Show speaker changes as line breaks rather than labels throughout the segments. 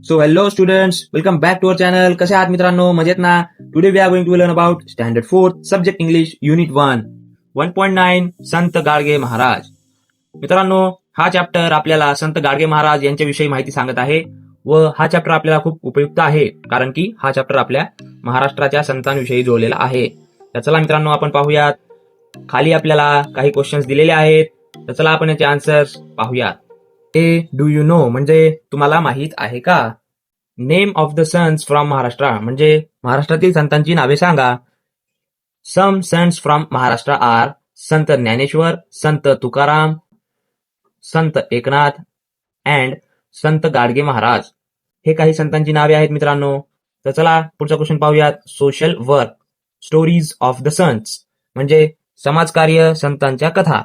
So hello students, welcome back to our channel. कसे आहात मित्रांनो? मजेत ना? Today we are going to learn about standard 4 subject English unit 1.9 Sant Gadge Maharaj. मित्रांनो, हा चॅप्टर आपल्याला संत गाडगे महाराज यांच्याविषयी माहिती सांगत आहे व हा चॅप्टर आपल्याला खूप उपयुक्त आहे कारण की हा चॅप्टर आपल्या महाराष्ट्राच्या संतांविषयी जोडलेला आहे. तर चला मित्रांनो, आपण पाहूयात. खाली आपल्याला काही क्वेश्चन्स दिलेले आहेत, तर चला आपण याचे आन्सर्स पाहूयात. डू यू नो म्हणजे तुम्हाला माहित आहे का? Name of the saints from Maharashtra म्हणजे महाराष्ट्रातील संतांची नावे सांगा. Some saints from Maharashtra are Sant Dnyaneshwar, Sant Tukaram, Sant Eknath and संत गाडगे महाराज. हे काही संतांची नावे आहेत मित्रांनो. तर चला पुढचा क्वेश्चन पाहूयात. Social work stories of the saints म्हणजे समाजकार्य संतांच्या कथा.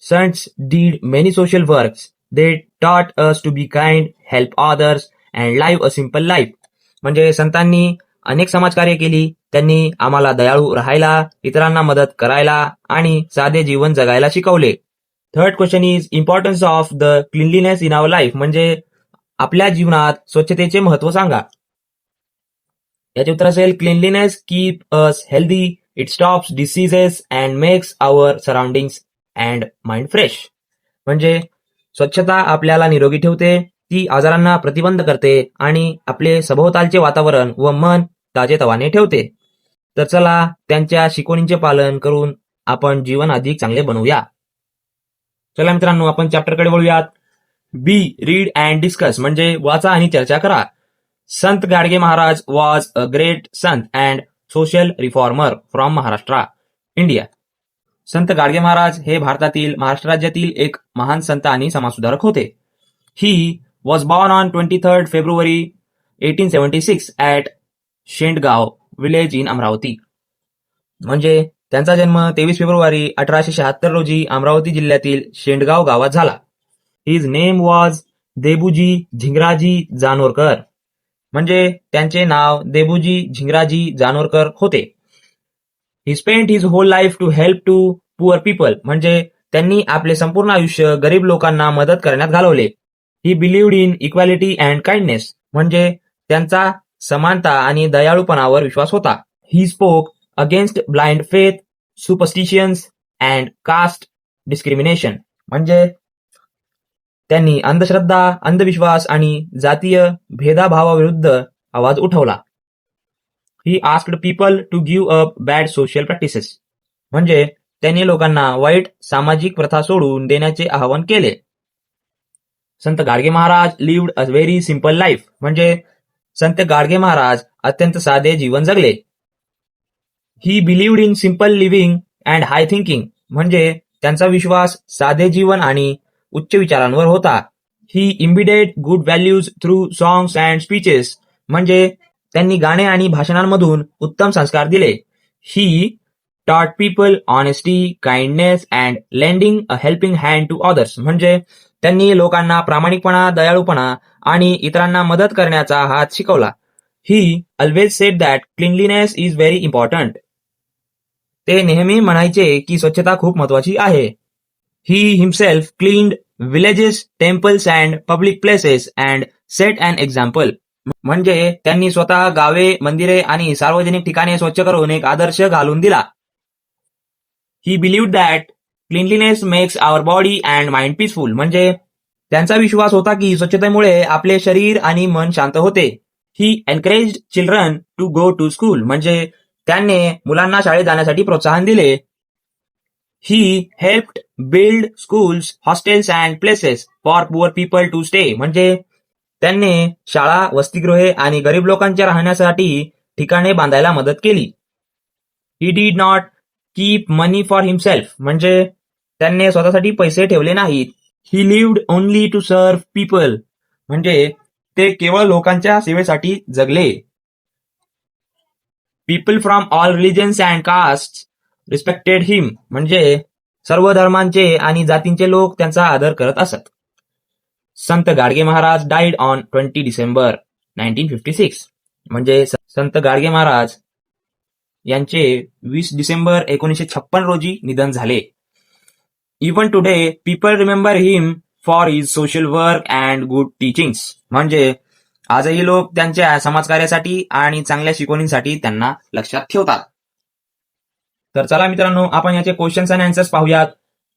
Saints did many social works. They taught us to be kind, help others, and live a simple life. म्हणजे संतांनी अनेक समाजकार्य केली. त्यांनी आम्हाला दयाळू राहायला, इतरांना मदत करायला आणि साधे जीवन जगायला शिकवले. Third question is importance of the cleanliness in our life म्हणजे आपल्या जीवनात स्वच्छतेचे महत्व सांगा. याचे उत्तर असेल cleanliness keep us healthy, it stops diseases and makes our surroundings and mind fresh. म्हणजे स्वच्छता आपल्याला निरोगी ठेवते, ती आजारांना प्रतिबंध करते आणि आपले सभोवतालचे वातावरण व मन ताजेतवाने ठेवते. तर चला त्यांच्या शिकवणींचे पालन करून आपण जीवन अधिक चांगले बनवूया. चला मित्रांनो, आपण चॅप्टरकडे वळूयात. बी रीड अँड डिस्कस म्हणजे वाचा आणि चर्चा करा. Sant Gadge Maharaj was a great sant and social reformer from Maharashtra, India. Sant Gadge Maharaj हे भारतातील महाराष्ट्र राज्यातील एक महान संत आणि समाजसुधारक होते. He was born on 23 February 1876 at Shendgaon village in Amravati. म्हणजे त्यांचा जन्म 23 फेब्रुवारी 1876 रोजी अमरावती जिल्ह्यातील शेंडगाव गावात झाला. His name was Debuji Zingraji Janorkar. म्हणजे त्यांचे नाव देबूजी झिंगराजी जानोरकर होते. He spent his whole life to help to poor people म्हणजे त्यांनी आपले संपूर्ण आयुष्य गरीब लोकांना मदत करण्यात घालवले. He believed in equality and kindness म्हणजे त्यांचा समानता आणि दयाळूपणावर विश्वास होता. He spoke against blind faith, superstitions and caste discrimination म्हणजे त्यांनी अंधश्रद्धा, अंधविश्वास आणि जातीय भेदाभावाविरुद्ध आवाज उठवला. He asked people to give up bad social practices म्हणजे त्यांनी लोकांना वाईट सामाजिक प्रथा सोडून देण्याचे आवाहन केले. Sant Gadge Maharaj lived a very simple life म्हणजे संत गाडगे महाराज अत्यंत साधे जीवन जगले. He believed in simple living and high thinking म्हणजे त्यांचा विश्वास साधे जीवन आणि उच्च विचारांवर होता. He imbibed good values through songs and speeches म्हणजे त्यांनी गाणे आणि भाषणांमधून उत्तम संस्कार दिले. ही taught people honesty, kindness and lending a helping hand to others म्हणजे त्यांनी लोकांना प्रामाणिकपणा, दयाळूपणा आणि इतरांना मदत करण्याचा हात शिकवला. He always said that cleanliness is very important. ते नेहमी म्हणायचे की स्वच्छता खूप महत्वाची आहे. He himself cleaned villages, temples and public places and set an example. म्हणजे त्यांनी स्वतः गावे, मंदिरे आणि सार्वजनिक ठिकाणे स्वच्छ करून एक आदर्श घालून दिला. He believed that cleanliness makes our body and mind peaceful म्हणजे त्यांचा विश्वास होता की स्वच्छतेमुळे आपले शरीर आणि मन शांत होते. He encouraged children to go to school म्हणजे त्याने मुलांना शाळेत जाण्यासाठी प्रोत्साहन दिले. He helped build schools, hostels and places for poor people to stay म्हणजे त्यांनी शाळा, वसतिगृहे आणि गरीब लोकांच्या राहण्यासाठी ठिकाणे बांधायला मदत केली. He did not keep money for himself म्हणजे त्यांनी स्वतःसाठी पैसे ठेवले नाहीत. He lived only to serve people म्हणजे ते केवळ लोकांच्या सेवेसाठी जगले. People from all religions and castes respected him म्हणजे सर्व धर्मांचे आणि जातींचे लोक त्यांचा आदर करत असत. संत गाडगे महाराज डाईड ऑन 20 डिसेंबर 1956 म्हणजे संत गाडगे महाराज यांचे 20 डिसेंबर 1956 रोजी निधन झाले. Even today, people remember him for his social work and good teachings. म्हणजे आजही लोक त्यांच्या समाजकार्यासाठी आणि चांगल्या शिकवणींसाठी त्यांना लक्षात ठेवतात. तर चला मित्रांनो, आपण याचे क्वेश्चन्स आणि आन्सर्स पाहूयात.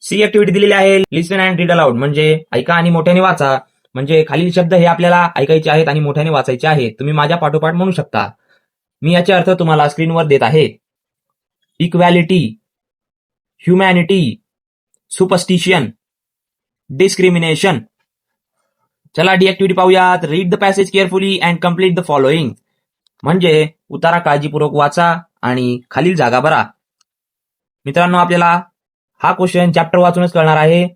सी ऍक्टिव्हिटी दिलेली आहे, लिसन अँड रीड अलाउड, म्हणजे ऐका आणि मोठ्याने वाचा. म्हणजे खालील शब्द हे आपल्याला ऐकायचे आहेत आणि मोठ्याने वाचायचे आहेत. तुम्ही माझ्या पाठोपाठ म्हणू शकता. मी याचे अर्थ तुम्हाला स्क्रीनवर देत आहे. Equality, humanity, superstition, discrimination. चला डी ऍक्टिव्हिटी पाहूयात. Read the passage carefully and complete the following. म्हणजे उतारा काळजीपूर्वक वाचा आणि खालील जागा भरा. मित्रांनो, आपल्याला हा क्वेश्चन चॅप्टर वाचूनच कळणार आहे.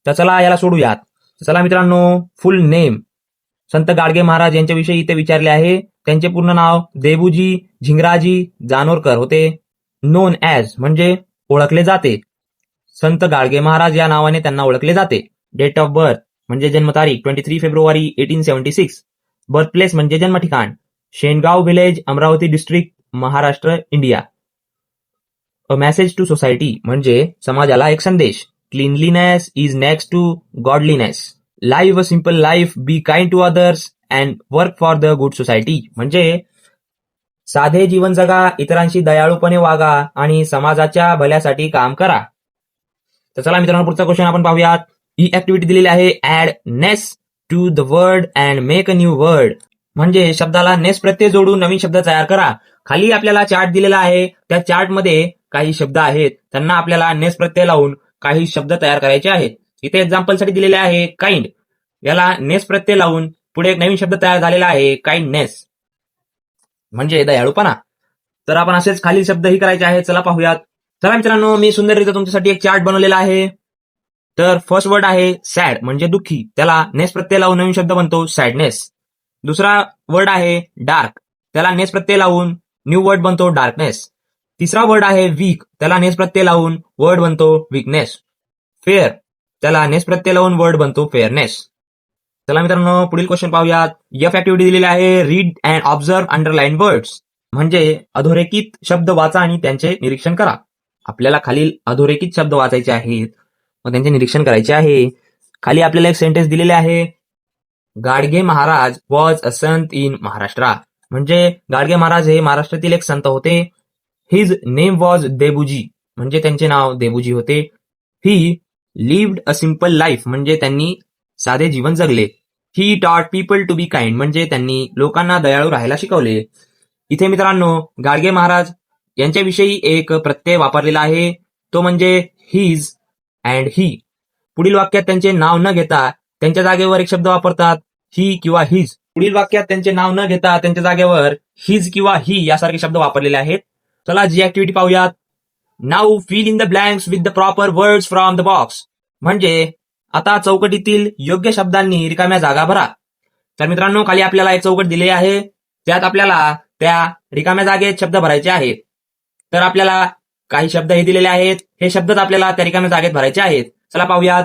तर चला याला सोडूयात. चला मित्रांनो, फुल नेम. संत गाडगे महाराज यांच्याविषयी इथे विचारले आहे. त्यांचे पूर्ण नाव देबूजी झिंगराजी जानोरकर होते. नोन ॲज म्हणजे ओळखले जाते. संत गाडगे महाराज या नावाने त्यांना ओळखले जाते. डेट ऑफ बर्थ म्हणजे जन्मतारीख 23 फेब्रुवारी 1876. बर्थ प्लेस म्हणजे जन्मठिकाण Shengaon village, Amravati district, Maharashtra, India. A message to society म्हणजे समाजाला एक संदेश. Cleanliness is next to godliness. Live a simple life, be kind to others and work for the good society. म्हणजे साधे जीवन जगा, इतरांशी दयाळूपणे वागा आणि समाजाच्या भल्यासाठी काम करा. तर चला मित्रांनो, पुढचा क्वेश्चन आपण पाहूयात. ही ऍक्टिव्हिटी दिलेली आहे. Add ness to the word and make a new word. म्हणजे शब्दाला नेस प्रत्यय जोडून नवीन शब्द तयार करा. खाली आपल्याला चार्ट दिलेला आहे. त्या चार्टमध्ये काही शब्द आहेत, त्यांना आपल्याला नेस प्रत्यय लावून काही शब्द तयार करायचे आहेत. इथे एक्झाम्पलसाठी दिलेले आहे काइंड. याला नेस प्रत्यय लावून पुढे एक नवीन शब्द तयार झालेला आहे काइंडनेस, म्हणजे दयाळूपणा. तर आपण असेच खालील शब्दही करायचे आहेत. चला पाहूयात. चला मित्रांनो, मी सुंदररीत्या तुमच्यासाठी एक चार्ट बनवलेला आहे. तर फर्स्ट वर्ड आहे सॅड म्हणजे दुःखी. त्याला नेस प्रत्यय लावून नवीन शब्द बनतो सॅडनेस. दुसरा वर्ड आहे डार्क. त्याला नेस प्रत्यय लावून न्यू वर्ड बनतो डार्कनेस. तिसरा वर्ड आहे वीक. त्याला नेस प्रत्यय लावून वर्ड बनतो वीकनेस. फेअर. त्याला नेस प्रत्यय लावून वर्ड बनतो फेअरनेस. चला मित्रांनो, पुढील क्वेश्चन पाहूयात. एफ ऍक्टिव्हिटी दिलेली आहे. Read and observe underline words. म्हणजे अधोरेखित शब्द वाचा आणि त्यांचे निरीक्षण करा. आपल्याला खालील अधोरेखित शब्द वाचायचे आहेत व त्यांचे निरीक्षण करायचे आहे. खाली आपल्याला एक सेंटेन्स दिलेले आहे. Gadge Maharaj was a Sant in Maharashtra. म्हणजे गाडगे महाराज हे महाराष्ट्रातील एक संत होते. His name was Debuji. म्हणजे त्यांचे नाव देबूजी होते. He lived a simple life. म्हणजे त्यांनी साधे जीवन जगले. He taught people to be kind. म्हणजे त्यांनी लोकांना दयाळू राहायला शिकवले. इथे मित्रांनो, गाडगे महाराज यांच्याविषयी एक प्रत्यय वापरलेला आहे, तो म्हणजे हिज अँड ही. पुढील वाक्यात त्यांचे नाव न घेता त्यांच्या जागेवर एक शब्द वापरतात, ही किंवा हिज. पुढील वाक्यात त्यांचे नाव न घेता त्यांच्या जागेवर हिज किंवा ही यासारखे शब्द वापरलेले आहेत. चला जी ऍक्टिव्हिटी पाहूयात. Now fill in the blanks with the proper words from the box. म्हणजे आता चौकटीतील योग्य शब्दांनी रिकाम्या जागा भरा. तर मित्रांनो, खाली आपल्याला एक चौकट दिली आहे. त्यात आपल्याला त्या रिकाम्या जागेत शब्द भरायचे आहेत. तर आपल्याला काही शब्द हे दिलेले आहेत. हे शब्दच आपल्याला त्या रिकाम्या जागेत भरायचे आहेत. चला पाहूयात.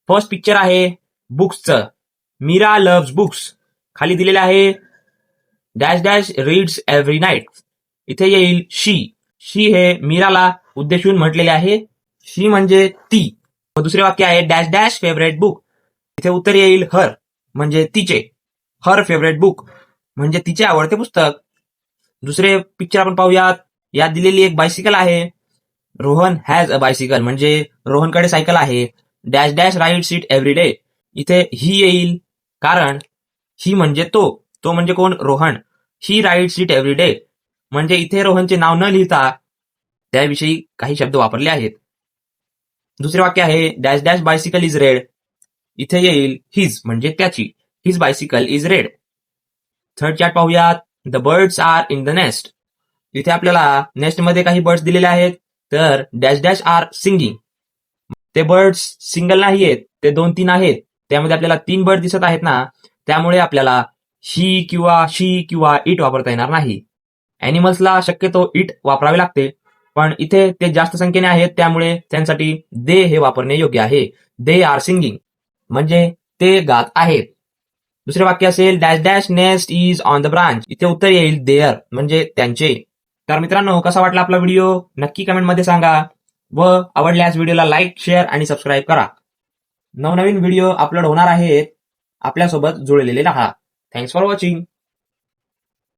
फर्स्ट पिक्चर आहे बुक्सचं. Mira loves books. खाली दिलेले आहे dash dash reads every night. इथे येईल शी. शी हे मीराला उद्देशून म्हटलेले आहे. शी म्हणजे ती. दुसरे वाक्य आहे डॅश डॅश फेवरेट बुक. इथे उत्तर येईल हर म्हणजे तिचे. हर फेवरेट बुक म्हणजे तिचे आवडते पुस्तक. दुसरे पिक्चर आपण पाहूयात. यात दिलेली एक बायसिकल आहे. रोहन हॅज अ बायसिकल म्हणजे रोहनकडे सायकल आहे. Dash dash rides it every day. इथे ही येईल कारण ही म्हणजे तो. तो म्हणजे कोण? रोहन. ही राईड्स इट एव्हरी डे म्हणजे इथे रोहनचे नाव न लिहिता त्याविषयी काही शब्द वापरले आहेत. दुसरे वाक्य आहे dash dash bicycle is red. इथे येईल हिज म्हणजे त्याची. His bicycle is red. Third chart पाहूयात. The birds are in the nest. इथे आपल्याला नेस्टमध्ये काही बर्ड्स दिलेले आहेत. तर डॅश डॅश आर सिंगिंग. ते बर्ड्स सिंगल नाही आहेत, ते 2-3 आहेत. त्यामध्ये आपल्याला 3 बर्ड दिसत आहेत ना, त्यामुळे आपल्याला ही किंवा शी किंवा इट वापरता येणार नाही. अॅनिमल्सला शक्यतो इट वापरावे लागते, पण इथे ते जास्त संख्येने आहेत त्यामुळे त्यांसाठी दे हे वापरणे योग्य आहे. दे आर सिंगिंग म्हणजे ते गात आहेत. दुसरे वाक्य असेल dash dash nest is on the branch. इथे उत्तर येईल देअर म्हणजे त्यांचे. तर मित्रांनो, कसा वाटला आपला व्हिडिओ नक्की कमेंटमध्ये सांगा व आवडल्यास व्हिडिओला लाईक, शेअर आणि सबस्क्राईब करा. नवनवीन व्हिडिओ अपलोड होणार आहेत. आपल्यासोबत जुळलेले राहा. Thanks for watching.